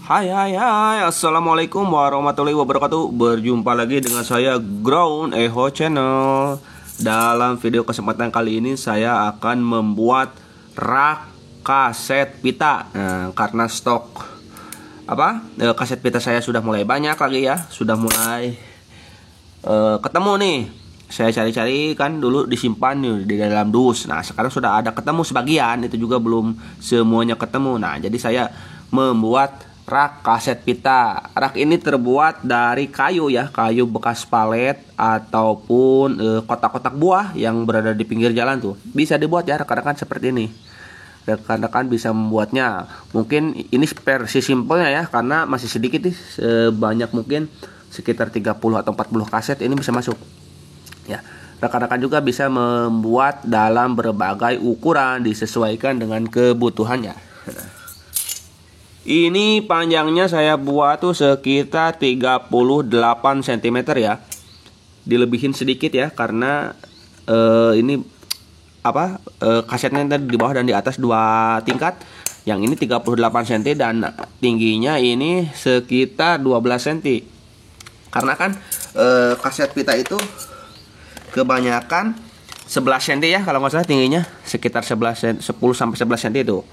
Hai hai hai, Assalamualaikum warahmatullahi wabarakatuh. Berjumpa lagi dengan saya Ground Eho Channel. Dalam video kesempatan kali ini saya akan membuat rak kaset pita. Karena stok kaset pita saya sudah mulai banyak lagi ya. Sudah mulai ketemu nih. Saya cari-cari kan dulu disimpan nih di dalam dus. Nah sekarang sudah ada ketemu sebagian, itu juga belum semuanya ketemu. Nah jadi saya membuat rak kaset pita. Rak ini terbuat dari kayu ya, kayu bekas palet ataupun kotak-kotak buah yang berada di pinggir jalan tuh. Bisa dibuat ya rekan-rekan seperti ini. Rekan-rekan bisa membuatnya. Mungkin ini versi simpelnya ya, karena masih sedikit nih, sebanyak mungkin sekitar 30 atau 40 kaset ini bisa masuk. Ya, rekan-rekan juga bisa membuat dalam berbagai ukuran disesuaikan dengan kebutuhannya. Ini panjangnya saya buat tuh sekitar 38 cm ya. Dilebihin sedikit ya karena ini kasetnya di bawah dan di atas 2 tingkat. Yang ini 38 cm dan tingginya ini sekitar 12 cm. Karena kan kaset pita itu kebanyakan 11 cm ya kalau nggak salah tingginya, sekitar 10 sampai 11 cm itu.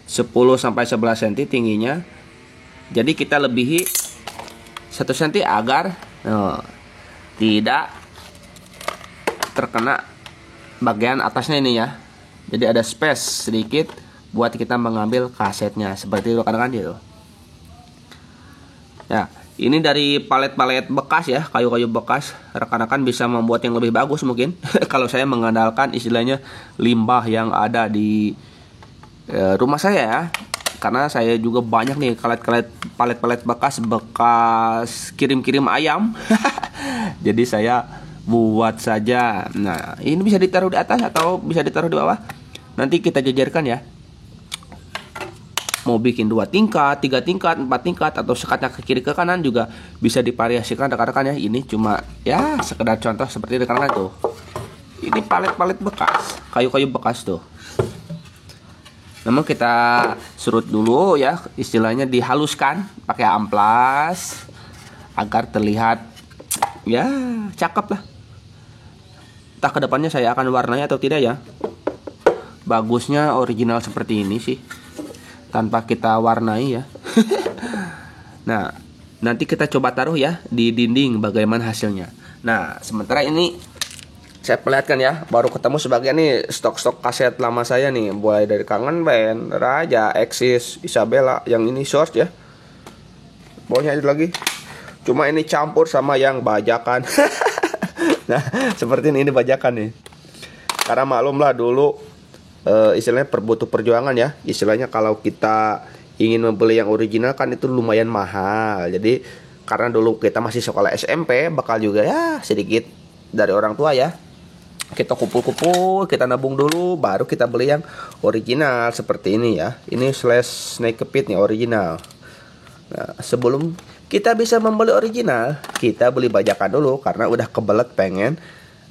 10 sampai 11 cm tingginya. Jadi kita lebihi 1 cm agar tidak terkena bagian atasnya ini ya. Jadi ada space sedikit buat kita mengambil kasetnya. Seperti itu kan gitu. Ya, ini dari palet-palet bekas ya, kayu-kayu bekas. Rekan-rekan bisa membuat yang lebih bagus mungkin. Kalau saya mengandalkan istilahnya limbah yang ada di rumah saya ya, karena saya juga banyak nih palet-palet bekas kirim-kirim ayam. Jadi saya buat saja. Nah ini bisa ditaruh di atas atau bisa ditaruh di bawah, nanti kita jajarkan ya. Mau bikin 2 tingkat, 3 tingkat, 4 tingkat, atau sekatnya ke kiri ke kanan juga bisa divariasikan rekan-rekan ya. Ini cuma ya sekedar contoh seperti rekan-rekan tuh. Ini palet-palet bekas, kayu-kayu bekas tuh. Namun kita surut dulu ya, istilahnya dihaluskan pakai amplas agar terlihat ya cakep lah. Entah kedepannya saya akan warnanya atau tidak ya. Bagusnya original seperti ini sih, tanpa kita warnai ya. Nah nanti kita coba taruh ya di dinding bagaimana hasilnya. Nah sementara ini saya perlihatkan ya, baru ketemu sebagian nih stok-stok kaset lama saya nih, mulai dari Kangen Band, Raja, Exis, Isabella, yang ini short ya. Bawahnya ada lagi. Cuma ini campur sama yang bajakan. Nah, seperti ini bajakan nih. Karena maklumlah dulu istilahnya butuh perjuangan ya. Istilahnya kalau kita ingin membeli yang original kan itu lumayan mahal. Jadi karena dulu kita masih sekolah SMP, bakal juga ya sedikit dari orang tua ya. Kita kumpul-kumpul, kita nabung dulu, baru kita beli yang original seperti ini ya. Ini slash snake pit nih original. Nah, sebelum kita bisa membeli original, kita beli bajakan dulu karena udah kebelet pengen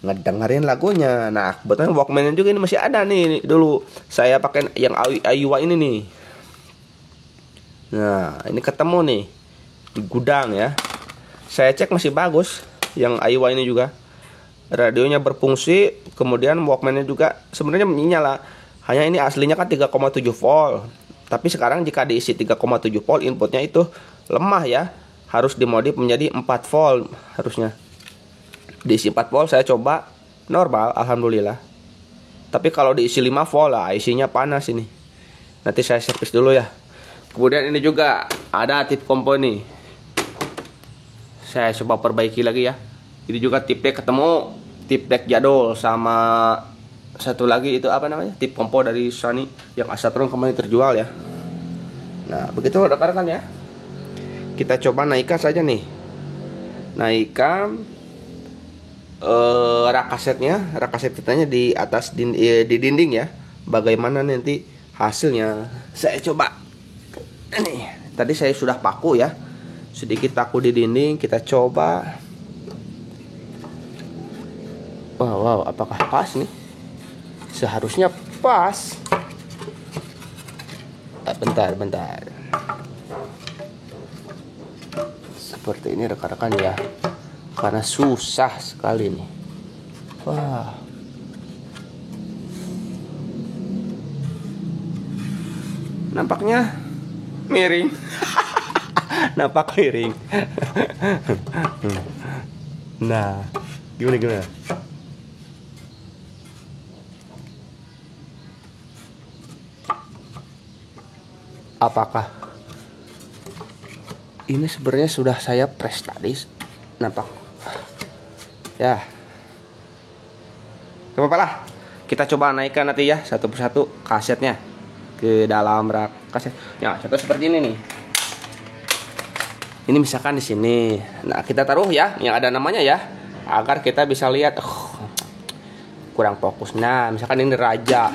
ngedengerin lagunya. Nah, kebetulan Walkman juga ini masih ada nih dulu. Saya pakai yang Aiwa ini nih. Nah, ini ketemu nih di gudang ya. Saya cek masih bagus yang Aiwa ini juga. Radionya berfungsi, kemudian Walkman-nya juga sebenarnya menyala. Hanya ini aslinya kan 3,7 volt. Tapi sekarang jika diisi 3,7 volt, inputnya itu lemah ya. Harus dimodif menjadi 4 volt harusnya. Diisi 4 volt saya coba normal, alhamdulillah. Tapi kalau diisi 5 volt lah, isinya panas ini. Nanti saya servis dulu ya. Kemudian ini juga ada tip kompo nih. Saya coba perbaiki lagi ya. Ini juga tip deck ketemu, tip deck jadul, sama satu lagi itu apa namanya, tip kompo dari Sony yang Asatron kemarin terjual ya. Nah begitu rekan-rekan ya. Kita coba naikkan saja nih. Naikkan rak kaset pitanya di atas di dinding ya. Bagaimana nanti hasilnya? Saya coba. Ini tadi saya sudah paku ya. Sedikit paku di dinding, kita coba. Wow, apakah pas nih? Seharusnya pas. Bentar. seperti ini rekan-rekan ya, karena susah sekali nih. Wah, nampaknya miring. Nampak miring. Nah, gimana? Apakah ini sebenarnya sudah saya press tadi? Nampak ya, gak apa-apa lah. Kita coba naikkan nanti ya satu persatu kasetnya ke dalam rak kaset. Ya, contoh seperti ini nih. Ini misalkan di sini. Nah, kita taruh ya yang ada namanya ya, agar kita bisa lihat. Kurang fokus. Nah, misalkan ini raja.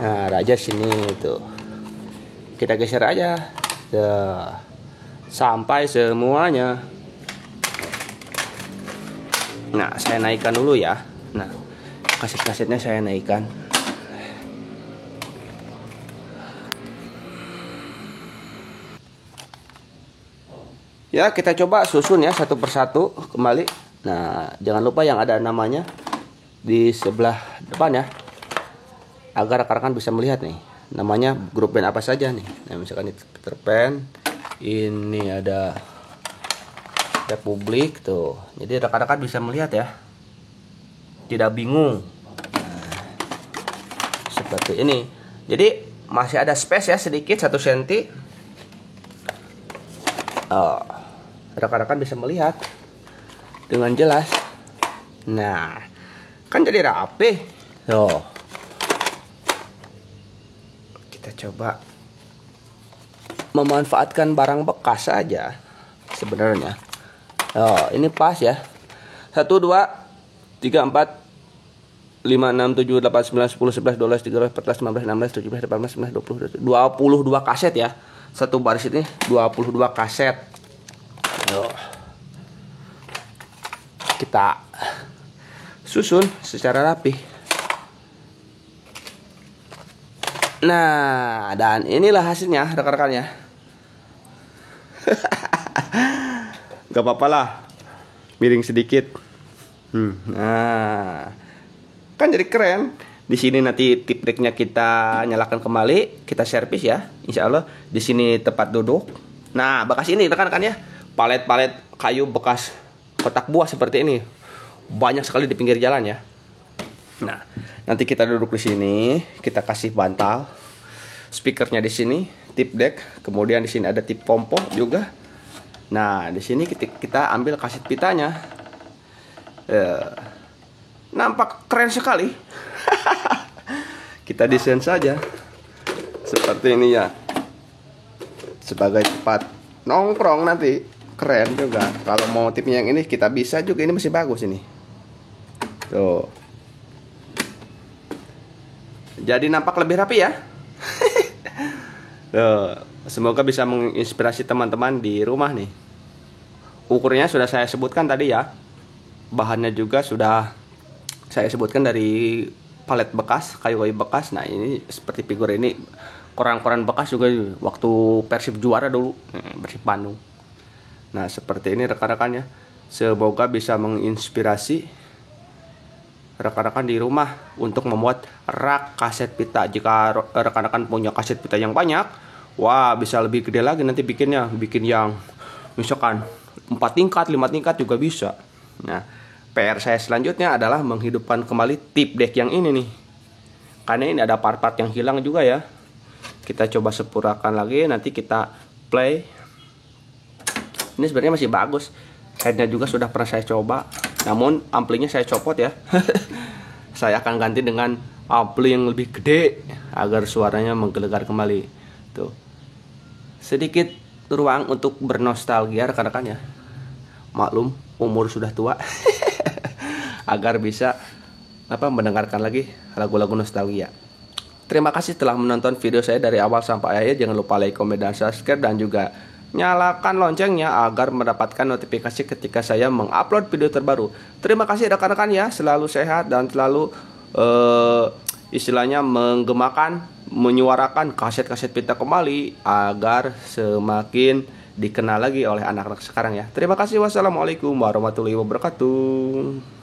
Nah, raja sini tuh. Kita geser aja sampai semuanya. Nah, saya naikkan dulu ya. Nah, kaset-kasetnya saya naikkan. Ya, kita coba susun ya satu persatu kembali. Nah, jangan lupa yang ada namanya di sebelah depan ya, agar rekan-rekan bisa melihat nih namanya grup band apa saja nih. Nah, misalkan ini Peter Pan, ini ada Republik tuh. Jadi rekan-rekan bisa melihat ya, tidak bingung. Nah, seperti ini. Jadi masih ada space ya sedikit 1 cm. Rekan-rekan bisa melihat dengan jelas. Nah, kan jadi rapi. Tuh. Kita coba memanfaatkan barang bekas saja sebenarnya. Oh, ini pas ya. 1 2 3 4 5 6 7 8 9 10 11 12 13 14 15 16 17 18 19 20 22 kaset ya. Satu baris ini 22 kaset. Oh. Kita susun secara rapi. Nah, dan inilah hasilnya rekan-rekan ya. Gak apa-apa lah, miring sedikit. Nah, kan jadi keren. Di sini nanti tip decknya kita nyalakan kembali, kita servis ya. Insya Allah di sini tempat duduk. Nah, bekas ini rekan-rekan ya, palet-palet kayu bekas kotak buah seperti ini, banyak sekali di pinggir jalan ya. Nah, nanti kita duduk di sini, kita kasih bantal, speakernya di sini, tip deck, kemudian di sini ada tip pompo juga. Nah, di sini kita ambil kaset pitanya. Nampak keren sekali. Kita desain saja seperti ini ya, sebagai tempat nongkrong nanti. Keren juga. Kalau mau tipnya yang ini kita bisa juga, ini masih bagus ini. Tuh. Jadi nampak lebih rapi ya. Semoga bisa menginspirasi teman-teman di rumah nih. Ukurnya sudah saya sebutkan tadi ya. Bahannya juga sudah saya sebutkan dari palet bekas, kayu-kayu bekas. Nah, ini seperti figur ini koran-koran bekas juga waktu Persib juara dulu, Persib Bandung. Nah, seperti ini rekan-rekannya. Semoga bisa menginspirasi rekan-rekan di rumah untuk membuat rak kaset pita. Jika rekan-rekan punya kaset pita yang banyak, wah, bisa lebih gede lagi nanti bikinnya. Bikin yang misalkan 4 tingkat, 5 tingkat juga bisa. Nah, PR saya selanjutnya adalah menghidupkan kembali tip deck yang ini nih. Karena ini ada part-part yang hilang juga ya. Kita coba sempurnakan lagi, nanti kita play. Ini sebenarnya masih bagus. Headnya juga sudah pernah saya coba, namun amplinya saya copot ya. Saya akan ganti dengan ampli yang lebih gede agar suaranya menggelegar kembali. Tuh. Sedikit ruang untuk bernostalgia rekan-rekan ya. Maklum, umur sudah tua. Agar bisa mendengarkan lagi lagu-lagu nostalgia. Terima kasih telah menonton video saya dari awal sampai akhir. Jangan lupa like, komen, dan subscribe, dan juga nyalakan loncengnya agar mendapatkan notifikasi ketika saya mengupload video terbaru. Terima kasih rekan-rekan ya, selalu sehat dan selalu istilahnya menggemakan, menyuarakan kaset-kaset pita kembali agar semakin dikenal lagi oleh anak-anak sekarang ya. Terima kasih. Wassalamualaikum warahmatullahi wabarakatuh.